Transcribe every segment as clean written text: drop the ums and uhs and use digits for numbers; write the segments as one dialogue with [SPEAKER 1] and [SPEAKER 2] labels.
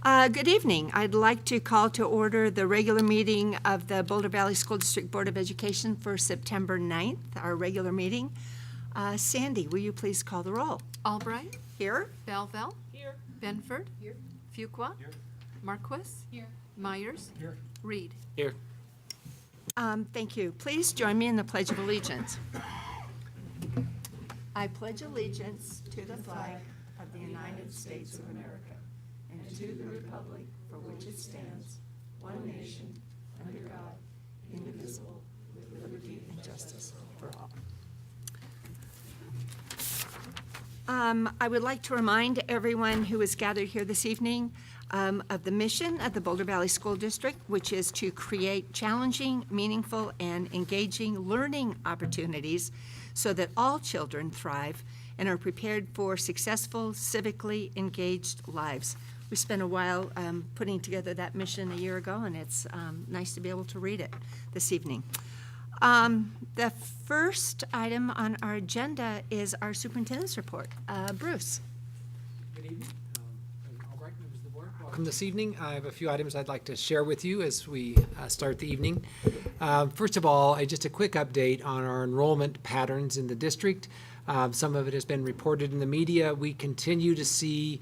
[SPEAKER 1] Good evening. I'd like to call to order the regular meeting of the Boulder Valley School District Board of Education for September 9th, our regular meeting. Sandy, will you please call the roll?
[SPEAKER 2] Albright.
[SPEAKER 1] Here.
[SPEAKER 2] Belleville. Here. Benford. Here. Fuqua. Here. Marquis. Here. Myers. Here. Reed.
[SPEAKER 3] Here.
[SPEAKER 1] Thank you. Please join me in the Pledge of Allegiance. I pledge allegiance to the flag of the United States of America and to the republic for which it stands, one nation, under God, indivisible, with liberty and justice for all. I would like to remind everyone who is gathered here this evening of the mission of the Boulder Valley School District, which is to create challenging, meaningful, and engaging learning opportunities so that all children thrive and are prepared for successful, civically engaged lives. We spent a while putting together that mission a year ago, and it's nice to be able to read it this evening. The first item on our agenda is our superintendent's report. Bruce.
[SPEAKER 3] Good evening. All right, members of the board. Welcome this evening. I have a few items I'd like to share with you as we start the evening. First of all, just a quick update on our enrollment patterns in the district. Some of it has been reported in the media. We continue to see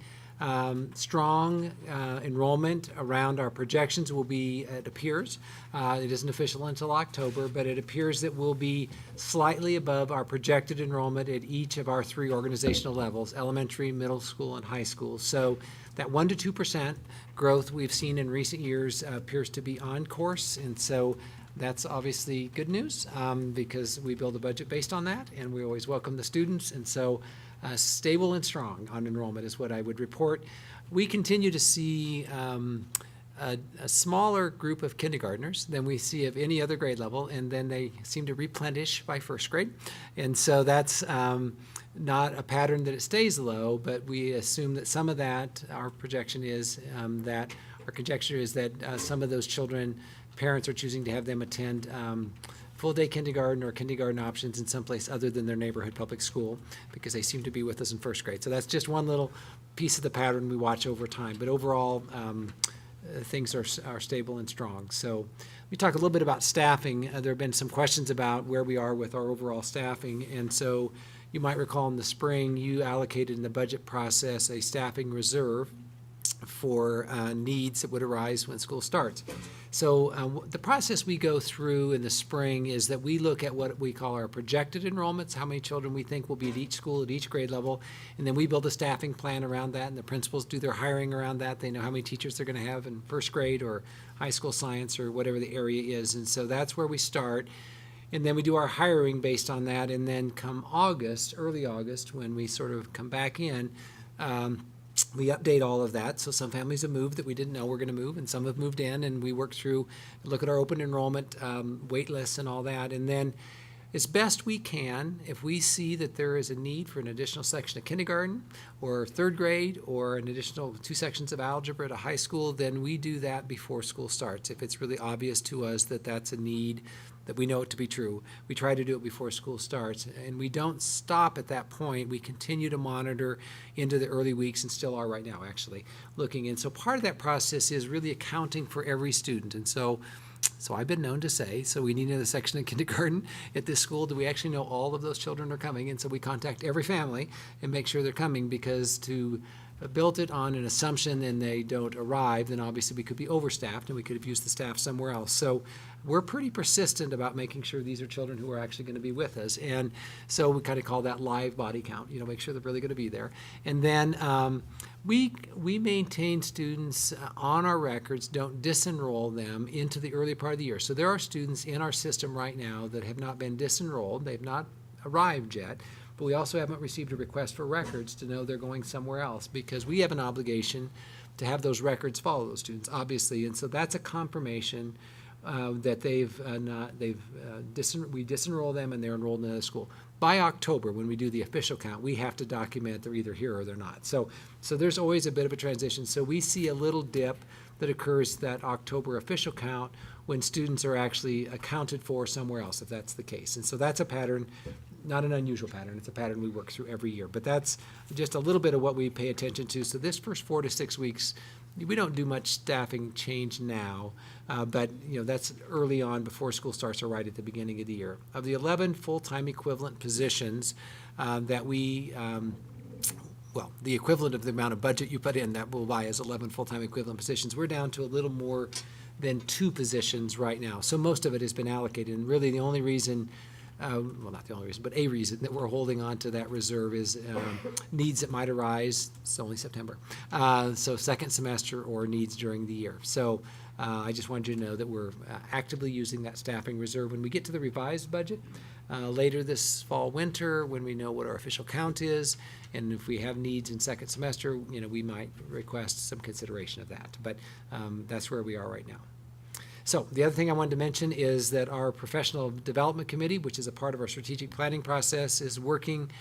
[SPEAKER 3] strong enrollment around our projections will be, it appears, it isn't official until October, but it appears that we'll be slightly above our projected enrollment at each of our three organizational levels, elementary, middle school, and high school. So that 1 to 2% growth we've seen in recent years appears to be on course, and so that's obviously good news because we build a budget based on that, and we always welcome the students, and so stable and strong on enrollment is what I would report. We continue to see a smaller group of kindergartners than we see of any other grade level, and then they seem to replenish by first grade. And so that's not a pattern that it stays low, but we assume that some of that, our projection is that, our conjecture is that some of those children, parents are choosing to have them attend full-day kindergarten or kindergarten options in someplace other than their neighborhood public school because they seem to be with us in first grade. So that's just one little piece of the pattern we watch over time. But overall, things are stable and strong. So we talk a little bit about staffing. There have been some questions about where we are with our overall staffing. And so you might recall in the spring, you allocated in the budget process a staffing reserve for needs that would arise when school starts. So the process we go through in the spring is that we look at what we call our projected enrollments, how many children we think will be at each school at each grade level, and then we build a staffing plan around that, and the principals do their hiring around that. They know how many teachers they're going to have in first grade or high school science or whatever the area is, and so that's where we start. And then we do our hiring based on that, and then come August, early August, when we sort of come back in, we update all of that. So some families have moved that we didn't know were going to move, and some have moved in, and we work through, look at our open enrollment wait lists and all that. And then as best we can, if we see that there is a need for an additional section of kindergarten or third grade or an additional 2 sections of algebra at a high school, then we do that before school starts. If it's really obvious to us that that's a need, that we know it to be true, we try to do it before school starts. And we don't stop at that point. We continue to monitor into the early weeks, and still are right now, actually, looking. And so part of that process is really accounting for every student. And so I've been known to say, so we need another section of kindergarten at this school. Do we actually know all of those children are coming? And so we contact every family and make sure they're coming, because to built it on an assumption and they don't arrive, then obviously we could be overstaffed and we could have used the staff somewhere else. So we're pretty persistent about making sure these are children who are actually going to be with us. And so we kind of call that live body count, make sure they're really going to be there. And then we maintain students on our records, don't disenroll them into the early part of the year. So there are students in our system right now that have not been disenrolled. They've not arrived yet. But we also haven't received a request for records to know they're going somewhere else, because we have an obligation to have those records follow those students, obviously. And so that's a confirmation that we disenroll them and they're enrolled in another school. By October, when we do the official count, we have to document they're either here or they're not. So there's always a bit of a transition. So we see a little dip that occurs that October official count when students are actually accounted for somewhere else, if that's the case. And so that's a pattern, not an unusual pattern. It's a pattern we work through every year. But that's just a little bit of what we pay attention to. So this first 4 to 6 weeks, we don't do much staffing change now, but that's early on before school starts or right at the beginning of the year. Of the 11 full-time equivalent positions that we the equivalent of the amount of budget you put in, that will buy as 11 full-time equivalent positions. We're down to a little more than 2 positions right now. So most of it has been allocated, and really the only reason, not the only reason, but a reason that we're holding on to that reserve is needs that might arise. It's only September. So second semester or needs during the year. So I just wanted you to know that we're actively using that staffing reserve. When we get to the revised budget later this fall, winter, when we know what our official count is, and if we have needs in second semester, we might request some consideration of that. But that's where we are right now. So the other thing I wanted to mention is that our Professional Development Committee, which is a part of our strategic planning process, is working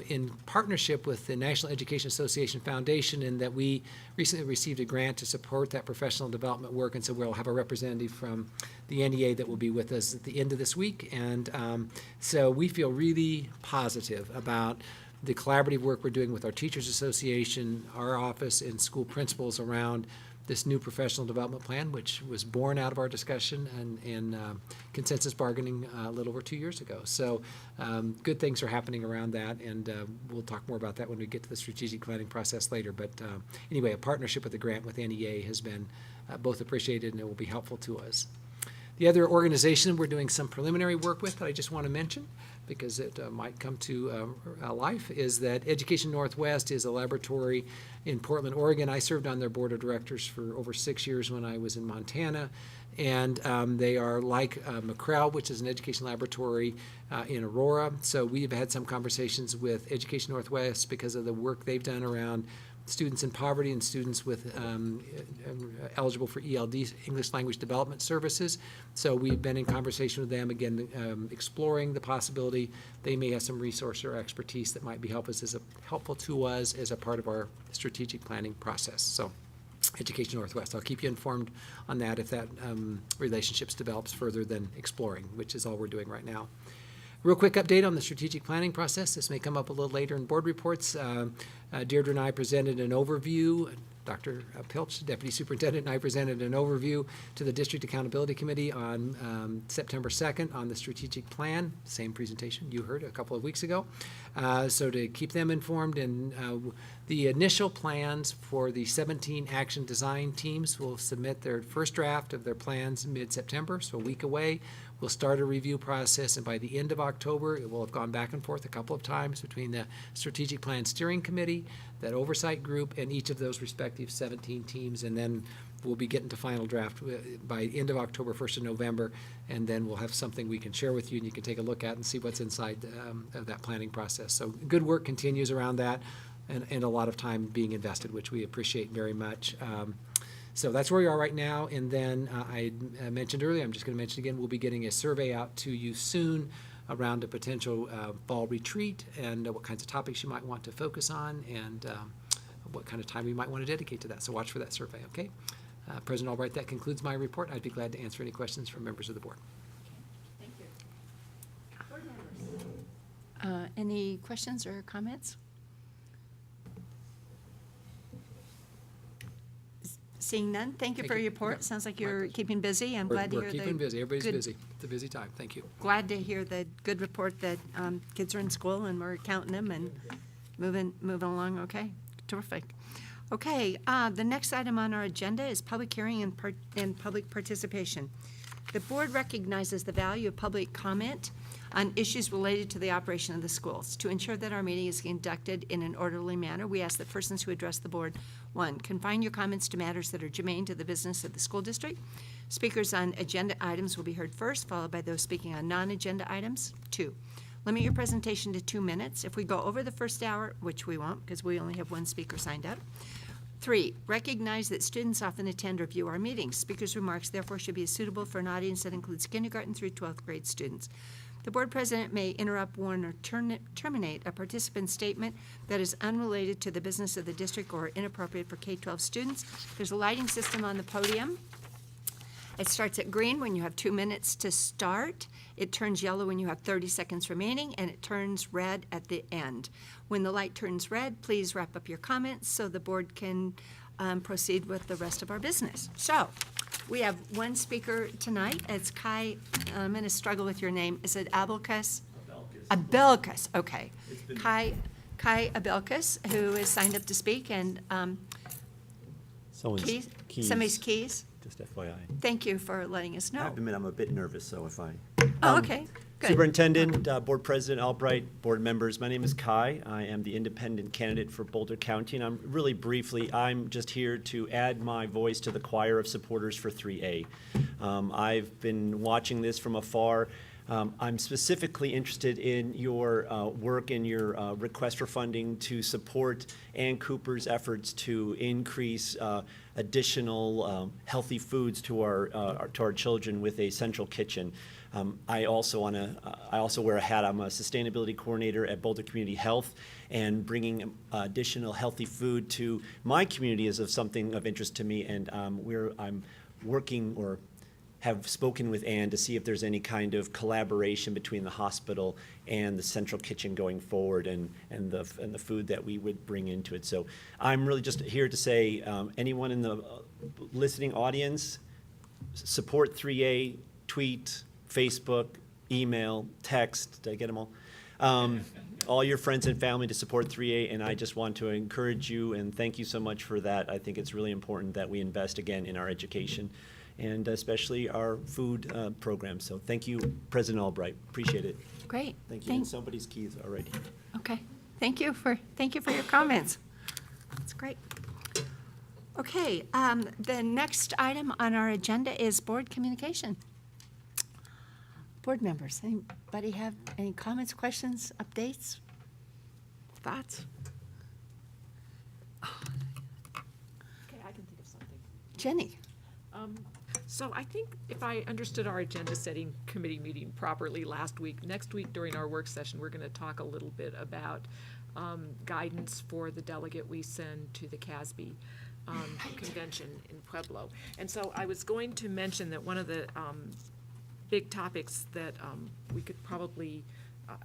[SPEAKER 3] in partnership with the National Education Association Foundation, in that we recently received a grant to support that professional development work, and so we'll have a representative from the NEA that will be with us at the end of this week. And so we feel really positive about the collaborative work we're doing with our Teachers Association, our office, and school principals around this new professional development plan, which was born out of our discussion and consensus bargaining a little over 2 years ago. So good things are happening around that, and we'll talk more about that when we get to the strategic planning process later. But anyway, a partnership with the grant with NEA has been both appreciated and it will be helpful to us. The other organization we're doing some preliminary work with that I just want to mention, because it might come to life, is that Education Northwest is a laboratory in Portland, Oregon. I served on their board of directors for over 6 years when I was in Montana, and they are like McCrell, which is an education laboratory in Aurora. So we've had some conversations with Education Northwest because of the work they've done around students in poverty and students with eligible for ELD, English Language Development Services. So we've been in conversation with them, again, exploring the possibility they may have some resource or expertise that might be helpful to us as a part of our strategic planning process. So Education Northwest, I'll keep you informed on that if that relationships develops further than exploring, which is all we're doing right now. Real quick update on the strategic planning process. This may come up a little later in board reports. Deirdre and I presented an overview. Dr. Pilch, Deputy Superintendent, and I presented an overview to the District Accountability Committee on September 2nd on the strategic plan. Same presentation you heard a couple of weeks ago. So to keep them informed, and the initial plans for the 17 action design teams will submit their first draft of their plans mid-September, so a week away. We'll start a review process, and by the end of October, it will have gone back and forth a couple of times between the Strategic Plan Steering Committee, that oversight group, and each of those respective 17 teams, and then we'll be getting to final draft by end of October, 1st of November, and then we'll have something we can share with you and you can take a look at and see what's inside of that planning process. So good work continues around that, and a lot of time being invested, which we appreciate very much. So that's where we are right now. And then I mentioned earlier, I'm just going to mention again, we'll be getting a survey out to you soon around a potential fall retreat and what kinds of topics you might want to focus on, and what kind of time you might want to dedicate to that. So watch for that survey, okay? President Albright, that concludes my report. I'd be glad to answer any questions from members of the board.
[SPEAKER 2] Thank you. Board members?
[SPEAKER 1] Any questions or comments? Seeing none, thank you
[SPEAKER 3] Thank
[SPEAKER 1] for
[SPEAKER 3] you.
[SPEAKER 1] your report.
[SPEAKER 3] Yeah,
[SPEAKER 1] Sounds like
[SPEAKER 3] my
[SPEAKER 1] you're
[SPEAKER 3] pleasure.
[SPEAKER 1] keeping busy. I'm glad to hear
[SPEAKER 3] We're keeping busy. Everybody's
[SPEAKER 1] good-
[SPEAKER 3] busy. It's a busy time. Thank you.
[SPEAKER 1] Glad to hear the good report that kids are in school and we're counting them and moving along okay. Terrific. Okay, the next item on our agenda is public hearing and public participation. The board recognizes the value of public comment on issues related to the operation of the schools. To ensure that our meeting is conducted in an orderly manner, we ask that persons who address the board, 1, confine your comments to matters that are germane to the business of the school district. Speakers on agenda items will be heard first, followed by those speaking on non-agenda items. 2, limit your presentation to 2 minutes. If we go over the first hour, which we won't because we only have 1 speaker signed up. 3, recognize that students often attend or view our meetings. Speakers' remarks therefore should be suitable for an audience that includes kindergarten through 12th grade students. The board president may interrupt, warn, or terminate a participant's statement that is unrelated to the business of the district or inappropriate for K-12 students. There's a lighting system on the podium. It starts at green when you have 2 minutes to start. It turns yellow when you have 30 seconds remaining, and it turns red at the end. When the light turns red, please wrap up your comments so the board can proceed with the rest of our business. So, we have one speaker tonight. It's Kai, I'm going to struggle with your name. Is it Abelkus? Abelkus, okay. Kai Abelkus, who is signed up to speak, and
[SPEAKER 4] Someone's keys.
[SPEAKER 1] somebody's keys.
[SPEAKER 4] Just FYI.
[SPEAKER 1] Thank you for letting us
[SPEAKER 4] I
[SPEAKER 1] know.
[SPEAKER 4] have to admit, I'm a bit nervous, so if I.
[SPEAKER 1] Oh, okay, good.
[SPEAKER 4] Superintendent, Board President Albright, board members, my name is Kai. I am the independent candidate for Boulder County, and I'm just here to add my voice to the choir of supporters for 3A. I've been watching this from afar. I'm specifically interested in your work and your request for funding to support Ann Cooper's efforts to increase additional healthy foods to our children with a central kitchen. I also wear a hat. I'm a sustainability coordinator at Boulder Community Health, and bringing additional healthy food to my community is of something of interest to me. And I'm working or have spoken with Ann to see if there's any kind of collaboration between the hospital and the central kitchen going forward, and the food that we would bring into it. So I'm really just here to say, anyone in the listening audience, support 3A, tweet, Facebook, email, text. Did I get them all? All your friends and family to support 3A, and I just want to encourage you and thank you so much for that. I think it's really important that we invest again in our education, and especially our food program. So thank you, President Albright. Appreciate it.
[SPEAKER 1] Great.
[SPEAKER 4] Thank you. And somebody's keys are right here.
[SPEAKER 1] Okay, thank you for your comments. That's great. Okay, the next item on our agenda is board communication. Board members, anybody have any comments, questions, updates, thoughts?
[SPEAKER 5] Okay, I can think of something.
[SPEAKER 1] Jenny?
[SPEAKER 5] So I think if I understood our agenda setting committee meeting properly last week, next week during our work session, we're going to talk a little bit about guidance for the delegate we send to the CASB convention in Pueblo. And so I was going to mention that one of the big topics that we could probably,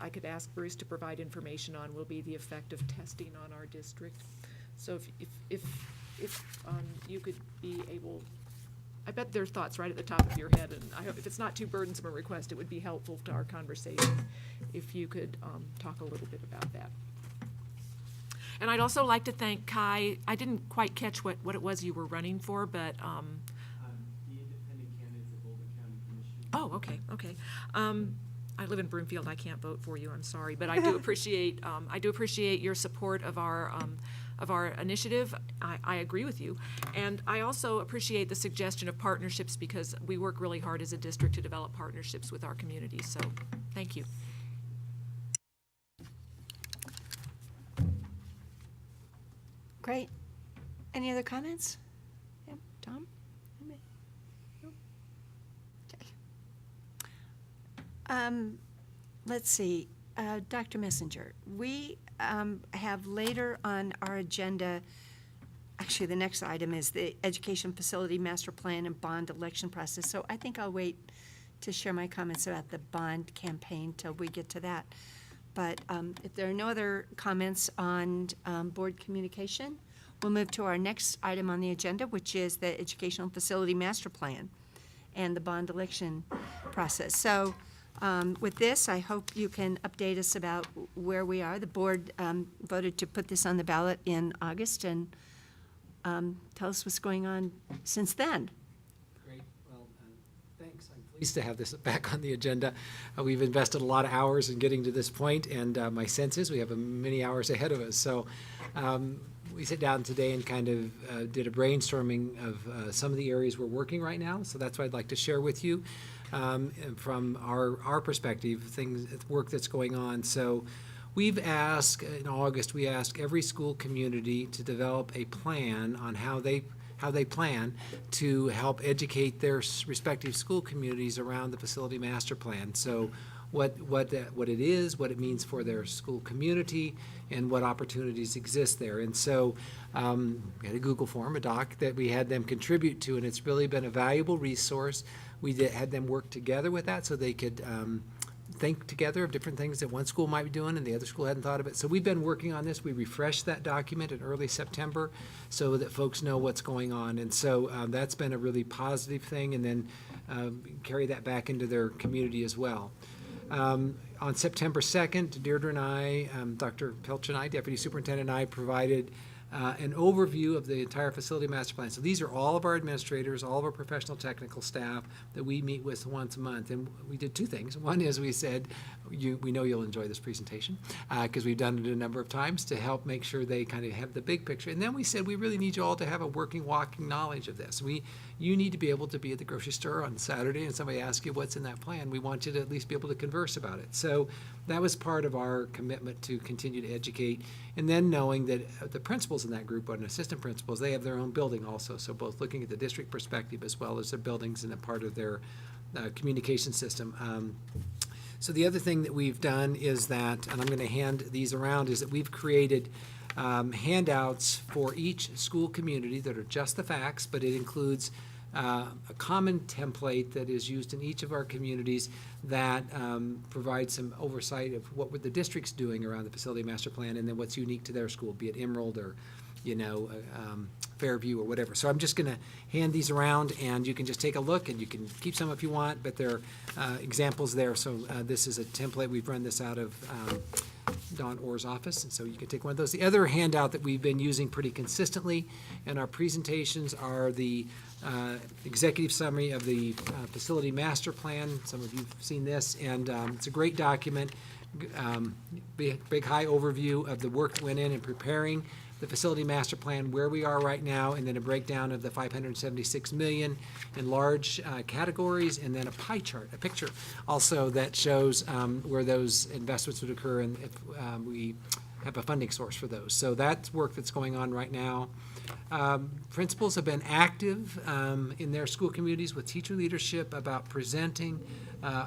[SPEAKER 5] I could ask Bruce to provide information on will be the effect of testing on our district. So if you could be able, I bet there are thoughts right at the top of your head, and I hope if it's not too burdensome a request, it would be helpful to our conversation if you could talk a little bit about that. And I'd also like to thank Kai. I didn't quite catch what it was you were running for, but
[SPEAKER 3] I'm the independent candidate for Boulder County Commission.
[SPEAKER 5] oh, okay. I live in Broomfield. I can't vote for you. I'm sorry, but I do appreciate your support of our initiative. I agree with you, and I also appreciate the suggestion of partnerships, because we work really hard as a district to develop partnerships with our community. So, thank you.
[SPEAKER 1] Great. Any other comments? Yeah, Tom? No? Okay. Let's see, Dr. Messenger, we have later on our agenda, actually, the next item is the Education Facility Master Plan and Bond Election Process. So I think I'll wait to share my comments about the bond campaign till we get to that. But if there are no other comments on board communication, we'll move to our next item on the agenda, which is the Educational Facility Master Plan and the bond election process. So with this, I hope you can update us about where we are. The board voted to put this on the ballot in August, and tell us what's going on since then.
[SPEAKER 3] Great. Well, thanks. I'm pleased to have this back on the agenda. We've invested a lot of hours in getting to this point, and my sense is we have many hours ahead of us. So we sat down today and kind of did a brainstorming of some of the areas we're working right now. So that's what I'd like to share with you from our perspective, work that's going on. So we've asked, in August, we asked every school community to develop a plan on how they plan to help educate their respective school communities around the facility master plan. So what it is, what it means for their school community, and what opportunities exist there. And so we had a Google form, a doc that we had them contribute to, and it's really been a valuable resource. We had them work together with that so they could think together of different things that one school might be doing and the other school hadn't thought of it. So we've been working on this. We refreshed that document in early September so that folks know what's going on. And so that's been a really positive thing, and then carry that back into their community as well. On September 2nd, Deirdre and I, Dr. Pilch and I, Deputy Superintendent and I, provided an overview of the entire facility master plan. So these are all of our administrators, all of our professional technical staff that we meet with once a month. And we did two things. One is we said, we know you'll enjoy this presentation because we've done it a number of times to help make sure they kind of have the big picture. And then we said, we really need you all to have a working, walking knowledge of this. You need to be able to be at the grocery store on Saturday and somebody asks you what's in that plan. We want you to at least be able to converse about it. So that was part of our commitment to continue to educate. And then knowing that the principals in that group and assistant principals, they have their own building also. So both looking at the district perspective as well as their buildings and a part of their communication system. So the other thing that we've done is that, and I'm going to hand these around, is that we've created handouts for each school community that are just the facts, but it includes a common template that is used in each of our communities that provides some oversight of what were the districts doing around the facility master plan, and then what's unique to their school, be it Emerald or Fairview or whatever. So I'm just going to hand these around, and you can just take a look, and you can keep some if you want, but there are examples there. So this is a template. We've run this out of Don Orr's office, and so you can take one of those. The other handout that we've been using pretty consistently in our presentations are the executive summary of the facility master plan. Some of you have seen this, and it's a great document, big high overview of the work that went in preparing the facility master plan, where we are right now, and then a breakdown of the $576 million in large categories, and then a pie chart, a picture also that shows where those investments would occur and if we have a funding source for those. So that's work that's going on right now. Principals have been active in their school communities with teacher leadership about presenting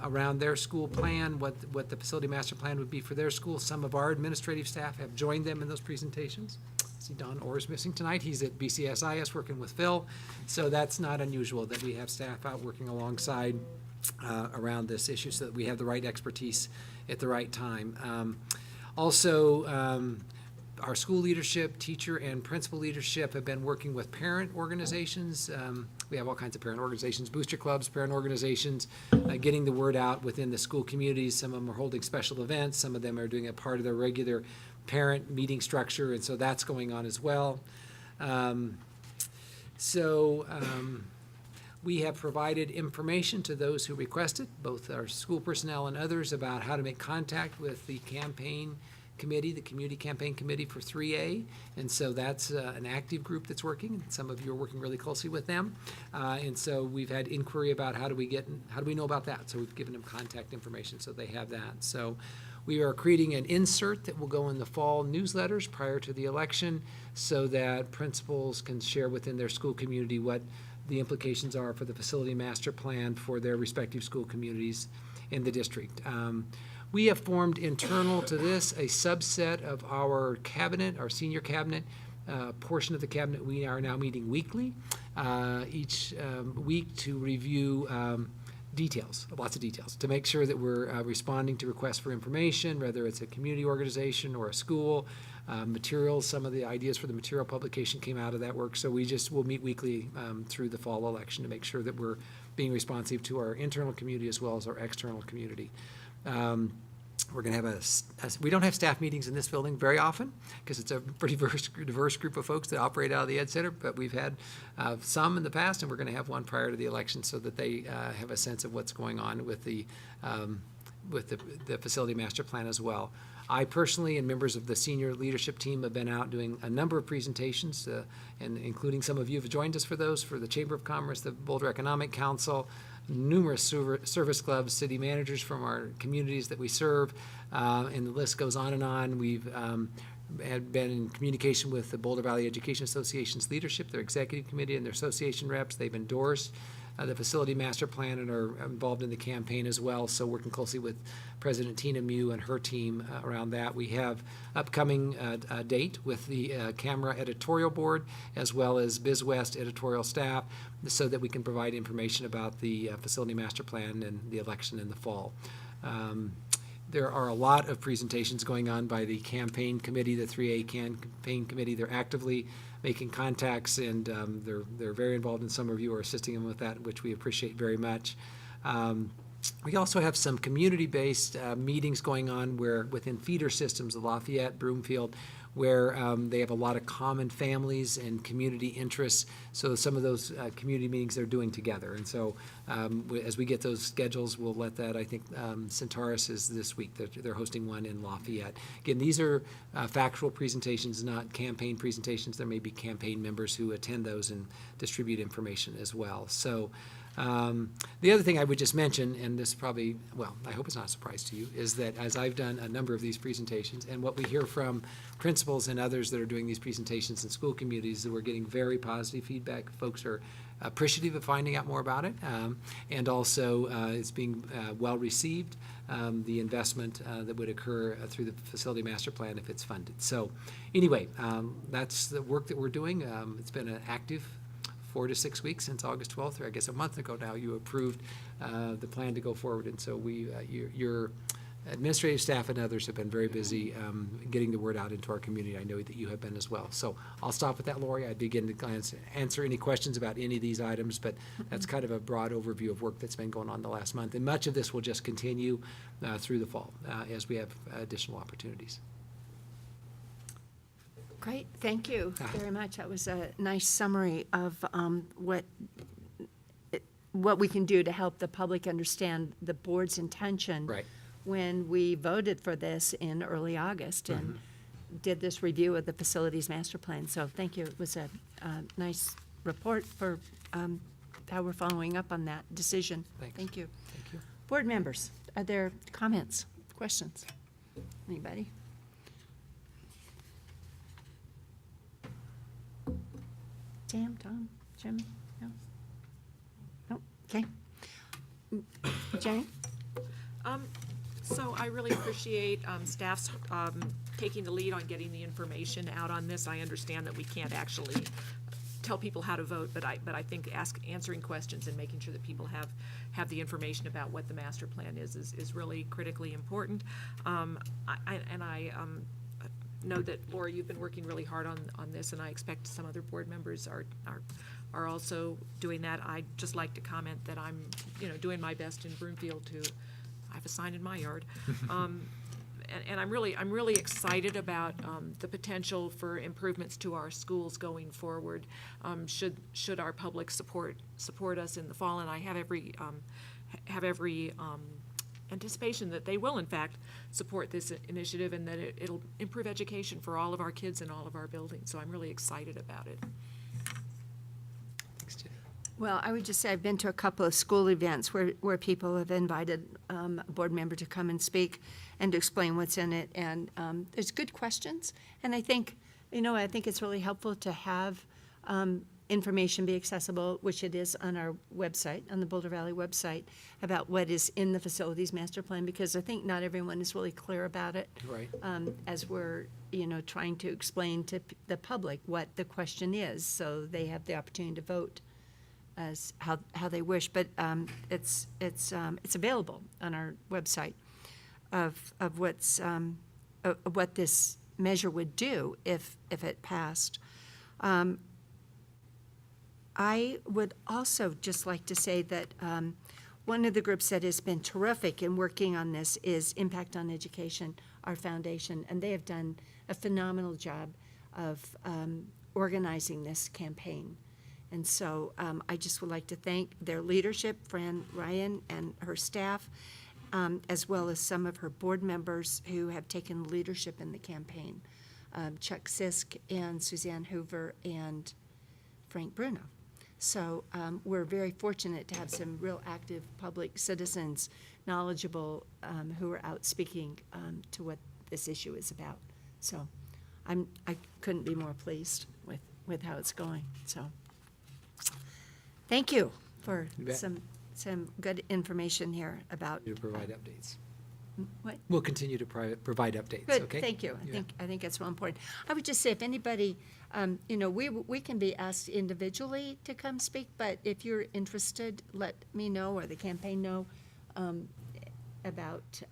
[SPEAKER 3] around their school plan, what the facility master plan would be for their school. Some of our administrative staff have joined them in those presentations. See, Don Orr is missing tonight. He's at BCSIS working with Phil. So that's not unusual that we have staff out working alongside around this issue so that we have the right expertise at the right time. Our school leadership, teacher and principal leadership have been working with parent organizations. We have all kinds of parent organizations, booster clubs, parent organizations, getting the word out within the school communities. Some of them are holding special events. Some of them are doing a part of their regular parent meeting structure, and so that's going on as well. We have provided information to those who requested, both our school personnel and others, about how to make contact with the campaign committee, the community campaign committee for 3A, and so that's an active group that's working. Some of you are working really closely with them, and so we've had inquiry about how do we know about that. So we've given them contact information so they have that. So we are creating an insert that will go in the fall newsletters prior to the election so that principals can share within their school community what the implications are for the facility master plan for their respective school communities in the district. We have formed internal to this a subset of our cabinet, our senior cabinet, portion of the cabinet. We are now meeting weekly, each week to review details, lots of details, to make sure that we're responding to requests for information, whether it's a community organization or a school, materials. Some of the ideas for the material publication came out of that work. So we'll meet weekly through the fall election to make sure that we're being responsive to our internal community as well as our external community. We're going to have we don't have staff meetings in this building very often because it's a pretty diverse group of folks that operate out of the Ed Center, but we've had some in the past, and we're going to have one prior to the election so that they have a sense of what's going on with the facility master plan as well. I personally and members of the senior leadership team have been out doing a number of presentations, and including some of you have joined us for those, for the Chamber of Commerce, the Boulder Economic Council, numerous service clubs, city managers from our communities that we serve, and the list goes on and on. We've had been in communication with the Boulder Valley Education Association's leadership, their executive committee, and their association reps. They've endorsed the facility master plan and are involved in the campaign as well, so working closely with President Tina Mew and her team around that. We have upcoming date with the camera editorial board as well as BizWest editorial staff so that we can provide information about the facility master plan and the election in the fall. There are a lot of presentations going on by the campaign committee, the 3A campaign committee. They're actively making contacts, and they're very involved, and some of you are assisting them with that, which we appreciate very much. We also have some community-based meetings going on where within feeder systems, Lafayette, Broomfield, where they have a lot of common families and community interests. So some of those community meetings they're doing together. And so as we get those schedules, we'll let that, I think Centaurus is this week. They're hosting one in Lafayette. Again, these are factual presentations, not campaign presentations. There may be campaign members who attend those and distribute information as well. So the other thing I would just mention, and this probably, well, I hope it's not a surprise to you, is that as I've done a number of these presentations, and what we hear from principals and others that are doing these presentations in school communities, that we're getting very positive feedback. Folks are appreciative of finding out more about it, and also it's being well received, the investment that would occur through the facility master plan if it's funded. So anyway, that's the work that we're doing. It's been an active 4 to 6 weeks since August 12th, or I guess a month ago now, you approved the plan to go forward. And so your administrative staff and others have been very busy getting the word out into our community. I know that you have been as well. So I'll stop with that, Lori. I'd begin to answer any questions about any of these items, but that's kind of a broad overview of work that's been going on the last month. And much of this will just continue through the fall as we have additional opportunities.
[SPEAKER 1] Great, thank you very much. That was a nice summary of what we can do to help the public understand the board's intention
[SPEAKER 3] Right.
[SPEAKER 1] when we voted for this in early August and did this review of the facilities master plan. So thank you. It was a nice report for how we're following up on that decision.
[SPEAKER 3] Thanks.
[SPEAKER 1] Thank you.
[SPEAKER 3] Thank you.
[SPEAKER 1] Board members, are there comments, questions? Anybody? Sam, Tom, Jimmy? No? No? Okay. Jenny?
[SPEAKER 5] So I really appreciate staff's taking the lead on getting the information out on this. I understand that we can't actually tell people how to vote, but I think answering questions and making sure that people have the information about what the master plan is really critically important. I know that, Laura, you've been working really hard on this, and I expect some other board members are also doing that. I'd just like to comment that I'm, doing my best in Broomfield I have a sign in my yard. And I'm really excited about the potential for improvements to our schools going forward. Should our public support us in the fall, and I have every anticipation that they will in fact support this initiative, and that it'll improve education for all of our kids in all of our buildings. So I'm really excited about it.
[SPEAKER 3] Thanks, Jenny.
[SPEAKER 1] Well, I would just say I've been to a couple of school events where people have invited a board member to come and speak and to explain what's in it. And there's good questions. And I think, I think it's really helpful to have information be accessible, which it is on our website, on the Boulder Valley website, about what is in the facilities master plan, because I think not everyone is really clear about it.
[SPEAKER 3] Right.
[SPEAKER 1] As we're, trying to explain to the public what the question is, so they have the opportunity to vote as how they wish. But it's available on our website of what's what this measure would do if it passed. I would also just like to say that one of the groups that has been terrific in working on this is Impact on Education, our foundation, and they have done a phenomenal job of organizing this campaign. And so I just would like to thank their leadership, Fran Ryan and her staff, as well as some of her board members who have taken leadership in the campaign, Chuck Sisk and Suzanne Hoover and Frank Bruno. So we're very fortunate to have some real active public citizens, knowledgeable, who are out speaking to what this issue is about. So I couldn't be more pleased with how it's going. So thank you for
[SPEAKER 3] You bet.
[SPEAKER 1] some good information here about
[SPEAKER 3] To provide updates.
[SPEAKER 1] what.
[SPEAKER 3] We'll continue to provide updates,
[SPEAKER 1] Good,
[SPEAKER 3] okay?
[SPEAKER 1] thank you.
[SPEAKER 3] Yeah.
[SPEAKER 1] I think that's real important. I would just say, if anybody, we can be asked individually to come speak, but if you're interested, let me know or the campaign know. about,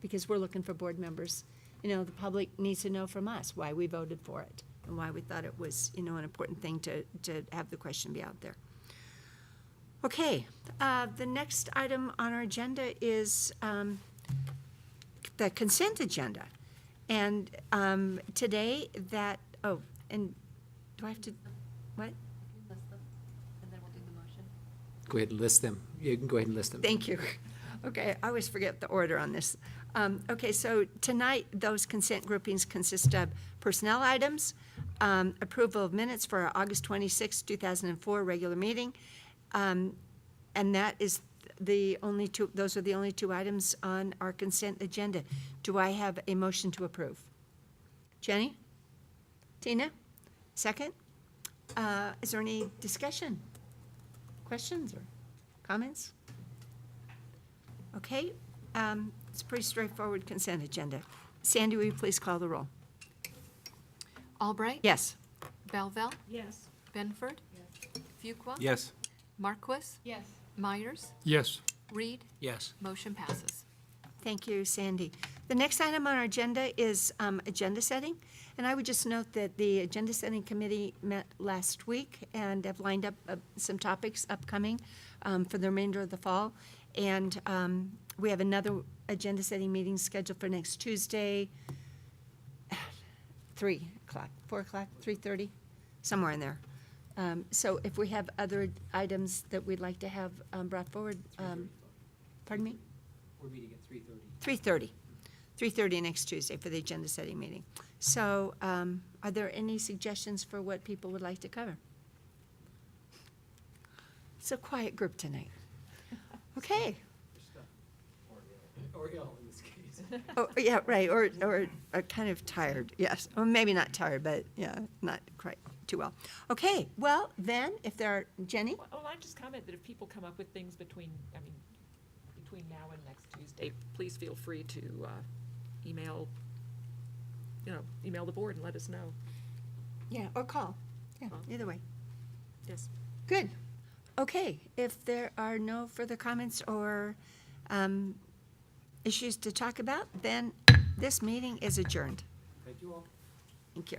[SPEAKER 1] because we're looking for board members. You know, the public needs to know from us why we voted for it and why we thought it was, you know, an important thing to have the question be out there. Okay, the next item on our agenda is the consent agenda. And today that, oh, and do I have to, what?
[SPEAKER 2] List them, and then we'll do the motion.
[SPEAKER 3] Go ahead and list them. You can go ahead and list them.
[SPEAKER 1] Thank you. Okay, I always forget the order on this. Okay, so tonight, those consent groupings consist of personnel items, approval of minutes for our August 26, 2004 regular meeting, and that is the only two, those are the only two items on our consent agenda. Do I have a motion to approve? Jenny? Tina? Second? Is there any discussion? Questions or comments? Okay, it's a pretty straightforward consent agenda. Sandy, will you please call the roll?
[SPEAKER 2] Albright?
[SPEAKER 1] Yes.
[SPEAKER 2] Belville?
[SPEAKER 5] Yes.
[SPEAKER 2] Benford? Fuqua?
[SPEAKER 6] Yes.
[SPEAKER 2] Marquis?
[SPEAKER 5] Yes.
[SPEAKER 2] Myers?
[SPEAKER 6] Yes.
[SPEAKER 2] Reed?
[SPEAKER 6] Yes.
[SPEAKER 2] Motion passes.
[SPEAKER 1] Thank you, Sandy. The next item on our agenda is agenda setting. And I would just note that the Agenda Setting Committee met last week and have lined up some topics upcoming for the remainder of the fall. And we have another agenda setting meeting scheduled for next Tuesday, 3 o'clock, 4 o'clock, 3:30, somewhere in there. So if we have other items that we'd like to have brought forward, pardon me?
[SPEAKER 3] We're meeting at 3:30.
[SPEAKER 1] 3:30. 3:30 next Tuesday for the agenda setting meeting. So are there any suggestions for what people would like to cover? It's a quiet group tonight. Okay.
[SPEAKER 3] Or ill in this case.
[SPEAKER 1] Oh, yeah, right, or kind of tired, yes. Or maybe not tired, but, yeah, not quite too well. Okay, well, then, if there are, Jenny?
[SPEAKER 5] Well, I just comment that if people come up with things between now and next Tuesday, please feel free to email the board and let us know.
[SPEAKER 1] Yeah, or call. Yeah, either way.
[SPEAKER 5] Yes.
[SPEAKER 1] Good. Okay, if there are no further comments or issues to talk about, then this meeting is adjourned.
[SPEAKER 3] Thank you all.
[SPEAKER 1] Thank you.